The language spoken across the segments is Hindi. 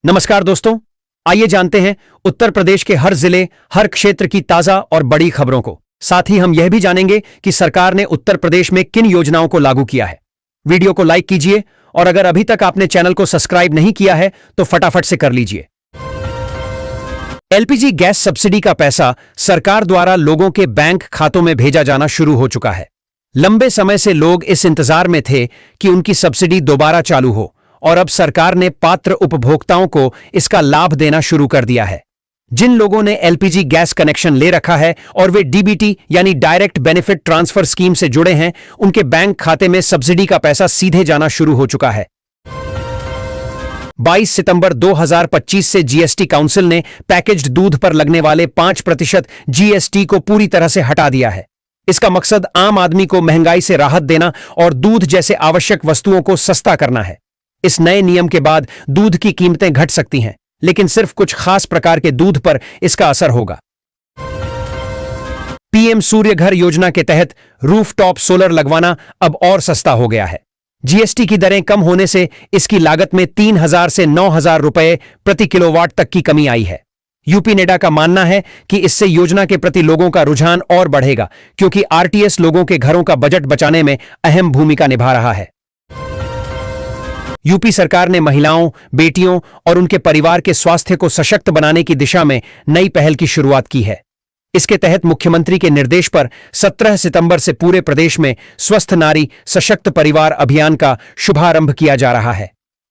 नमस्कार दोस्तों, आइए जानते हैं उत्तर प्रदेश के हर जिले, हर क्षेत्र की ताजा और बड़ी खबरों को। साथ ही हम यह भी जानेंगे कि सरकार ने उत्तर प्रदेश में किन योजनाओं को लागू किया है। वीडियो को लाइक कीजिए और अगर अभी तक आपने चैनल को सब्सक्राइब नहीं किया है तो फटाफट से कर लीजिए। एलपीजी गैस सब्सिडी का पैसा सरकार द्वारा लोगों के बैंक खातों में भेजा जाना शुरू हो चुका है। लंबे समय से लोग इस इंतजार में थे कि उनकी सब्सिडी दोबारा चालू हो और अब सरकार ने पात्र उपभोक्ताओं को इसका लाभ देना शुरू कर दिया है। जिन लोगों ने एलपीजी गैस कनेक्शन ले रखा है और वे डीबीटी यानी डायरेक्ट बेनिफिट ट्रांसफर स्कीम से जुड़े हैं, उनके बैंक खाते में सब्सिडी का पैसा सीधे जाना शुरू हो चुका है। 22 सितंबर 2025 से जीएसटी काउंसिल ने पैकेज्ड दूध पर लगने वाले 5% जीएसटी को पूरी तरह से हटा दिया है। इसका मकसद आम आदमी को महंगाई से राहत देना और दूध जैसे आवश्यक वस्तुओं को सस्ता करना है। इस नए नियम के बाद दूध की कीमतें घट सकती हैं, लेकिन सिर्फ कुछ खास प्रकार के दूध पर इसका असर होगा। पीएम सूर्य घर योजना के तहत रूफटॉप सोलर लगवाना अब और सस्ता हो गया है। जीएसटी की दरें कम होने से इसकी लागत में 3,000 से 9,000 रुपए प्रति किलोवाट तक की कमी आई है। यूपी नेडा का मानना है कि इससे योजना के प्रति लोगों का रुझान और बढ़ेगा, क्योंकि आरटीएस लोगों के घरों का बजट बचाने में अहम भूमिका निभा रहा है। यूपी सरकार ने महिलाओं, बेटियों और उनके परिवार के स्वास्थ्य को सशक्त बनाने की दिशा में नई पहल की शुरुआत की है। इसके तहत मुख्यमंत्री के निर्देश पर 17 सितंबर से पूरे प्रदेश में स्वस्थ नारी सशक्त परिवार अभियान का शुभारंभ किया जा रहा है।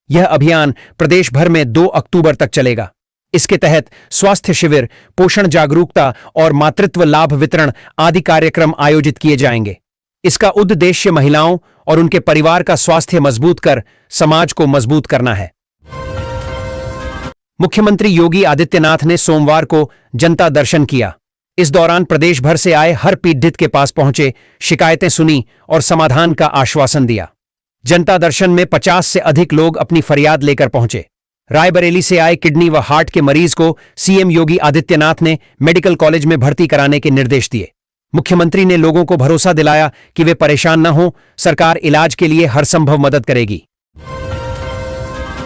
यह अभियान प्रदेश भर में 2 अक्टूबर तक चलेगा। इसके तहत स्वास्थ्य शिविर, पोषण जागरूकता और मातृत्व लाभ वितरण आदि कार्यक्रम आयोजित किए जाएंगे। इसका उद्देश्य महिलाओं और उनके परिवार का स्वास्थ्य मजबूत कर समाज को मजबूत करना है। मुख्यमंत्री योगी आदित्यनाथ ने सोमवार को जनता दर्शन किया। इस दौरान प्रदेश भर से आए हर पीड़ित के पास पहुंचे, शिकायतें सुनी और समाधान का आश्वासन दिया। जनता दर्शन में 50 से अधिक लोग अपनी फरियाद लेकर पहुंचे। रायबरेली से आए किडनी व हार्ट के मरीज को सीएम योगी आदित्यनाथ ने मेडिकल कॉलेज में भर्ती कराने के निर्देश दिए। मुख्यमंत्री ने लोगों को भरोसा दिलाया कि वे परेशान न हों, सरकार इलाज के लिए हर संभव मदद करेगी।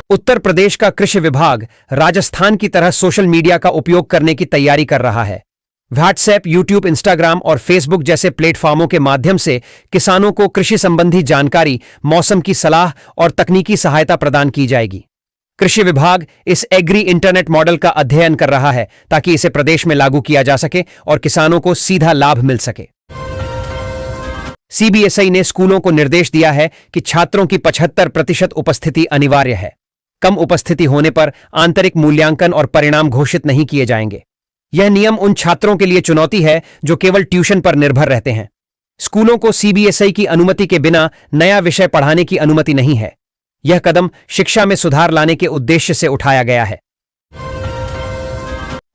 उत्तर प्रदेश का कृषि विभाग राजस्थान की तरह सोशल मीडिया का उपयोग करने की तैयारी कर रहा है। व्हाट्सएप, यूट्यूब, इंस्टाग्राम और फेसबुक जैसे प्लेटफॉर्मों के माध्यम से किसानों को कृषि संबंधी जानकारी, मौसम की सलाह और तकनीकी सहायता प्रदान की जाएगी। कृषि विभाग इस एग्री इंटरनेट मॉडल का अध्ययन कर रहा है ताकि इसे प्रदेश में लागू किया जा सके और किसानों को सीधा लाभ मिल सके। सीबीएसई ने स्कूलों को निर्देश दिया है कि छात्रों की 75% उपस्थिति अनिवार्य है। कम उपस्थिति होने पर आंतरिक मूल्यांकन और परिणाम घोषित नहीं किए जाएंगे। यह नियम उन छात्रों के लिए चुनौती है जो केवल ट्यूशन पर निर्भर रहते हैं। स्कूलों को सीबीएसई की अनुमति के बिना नया विषय पढ़ाने की अनुमति नहीं है। यह कदम शिक्षा में सुधार लाने के उद्देश्य से उठाया गया है।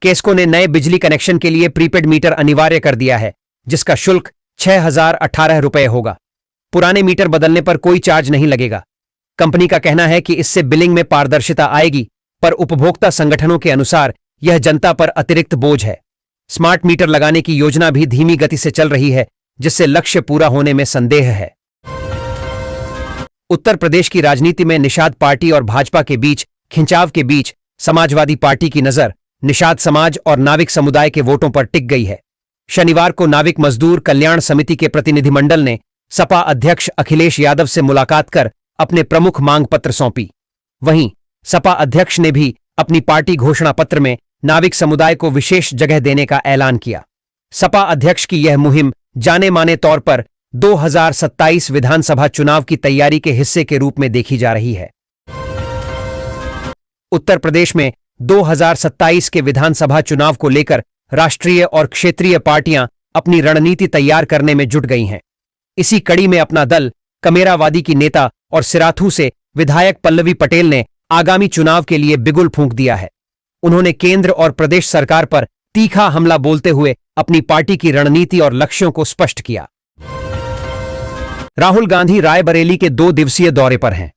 केस्को ने नए बिजली कनेक्शन के लिए प्रीपेड मीटर अनिवार्य कर दिया है, जिसका शुल्क 6,018 रुपये होगा। पुराने मीटर बदलने पर कोई चार्ज नहीं लगेगा। कंपनी का कहना है कि इससे बिलिंग में पारदर्शिता आएगी, पर उपभोक्ता संगठनों के अनुसार यह जनता पर अतिरिक्त बोझ है। स्मार्ट मीटर लगाने की योजना भी धीमी गति से चल रही है, जिससे लक्ष्य पूरा होने में संदेह है। उत्तर प्रदेश की राजनीति में निषाद पार्टी और भाजपा के बीच खिंचाव के बीच समाजवादी पार्टी की नजर निषाद समाज और नाविक समुदाय के वोटों पर टिक गई है। शनिवार को नाविक मजदूर कल्याण समिति के प्रतिनिधिमंडल ने सपा अध्यक्ष अखिलेश यादव से मुलाकात कर अपने प्रमुख मांग पत्र सौंपी। वहीं सपा अध्यक्ष ने भी अपनी पार्टी घोषणा पत्र में नाविक समुदाय को विशेष जगह देने का ऐलान किया। सपा अध्यक्ष की यह मुहिम जाने माने तौर पर 2027 विधानसभा चुनाव की तैयारी के हिस्से के रूप में देखी जा रही है। उत्तर प्रदेश में 2027 के विधानसभा चुनाव को लेकर राष्ट्रीय और क्षेत्रीय पार्टियां अपनी रणनीति तैयार करने में जुट गई हैं। इसी कड़ी में अपना दल कमेरावादी की नेता और सिराथू से विधायक पल्लवी पटेल ने आगामी चुनाव के लिए बिगुल फूंक दिया है। उन्होंने केंद्र और प्रदेश सरकार पर तीखा हमला बोलते हुए अपनी पार्टी की रणनीति और लक्ष्यों को स्पष्ट किया। राहुल गांधी रायबरेली के 2 दिवसीय दौरे पर हैं।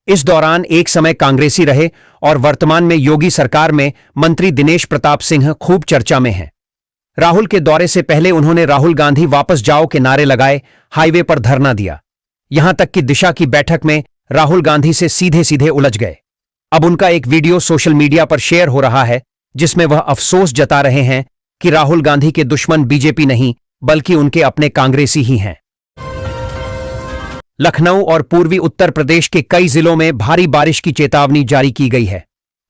इस दौरान एक समय कांग्रेसी रहे और वर्तमान में योगी सरकार में मंत्री दिनेश प्रताप सिंह खूब चर्चा में हैं। राहुल के दौरे से पहले उन्होंने राहुल गांधी वापस जाओ के नारे लगाए, हाईवे पर धरना दिया। यहां तक कि दिशा की बैठक में राहुल गांधी से सीधे सीधे उलझ गए। अब उनका एक वीडियो सोशल मीडिया पर शेयर हो रहा है जिसमें वह अफसोस जता रहे हैं कि राहुल गांधी के दुश्मन बीजेपी नहीं बल्कि उनके अपने कांग्रेसी ही हैं। लखनऊ और पूर्वी उत्तर प्रदेश के कई जिलों में भारी बारिश की चेतावनी जारी की गई है।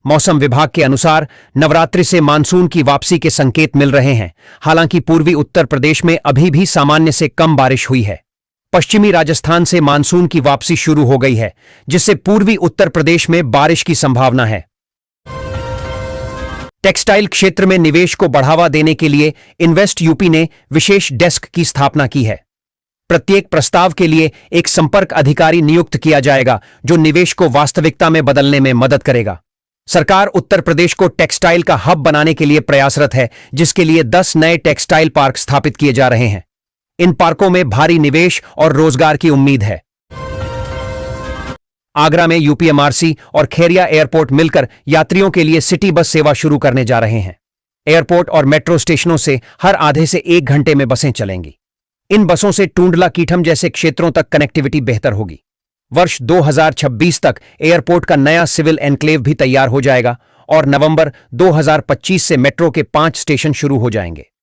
मौसम विभाग के अनुसार नवरात्रि से मानसून की वापसी के संकेत मिल रहे हैं। हालांकि पूर्वी उत्तर प्रदेश में अभी भी सामान्य से कम बारिश हुई है। पश्चिमी राजस्थान से मानसून की वापसी शुरू हो गई है, जिससे पूर्वी उत्तर प्रदेश में बारिश की संभावना है। टेक्सटाइल क्षेत्र में निवेश को बढ़ावा देने के लिए इन्वेस्ट यूपी ने विशेष डेस्क की स्थापना की है। प्रत्येक प्रस्ताव के लिए एक संपर्क अधिकारी नियुक्त किया जाएगा जो निवेश को वास्तविकता में बदलने में मदद करेगा। सरकार उत्तर प्रदेश को टेक्सटाइल का हब बनाने के लिए प्रयासरत है, जिसके लिए 10 नए टेक्सटाइल पार्क स्थापित किए जा रहे हैं। इन पार्कों में भारी निवेश और रोजगार की उम्मीद है। आगरा में यूपीएमआरसी और खेरिया एयरपोर्ट मिलकर यात्रियों के लिए सिटी बस सेवा शुरू करने जा रहे हैं। एयरपोर्ट और मेट्रो स्टेशनों से हर आधे से 1 घंटे में बसें चलेंगी। इन बसों से टूंडला कीठम जैसे क्षेत्रों तक कनेक्टिविटी बेहतर होगी। वर्ष 2026 तक एयरपोर्ट का नया सिविल एनक्लेव भी तैयार हो जाएगा और नवंबर 2025 से मेट्रो के 5 स्टेशन शुरू हो जाएंगे।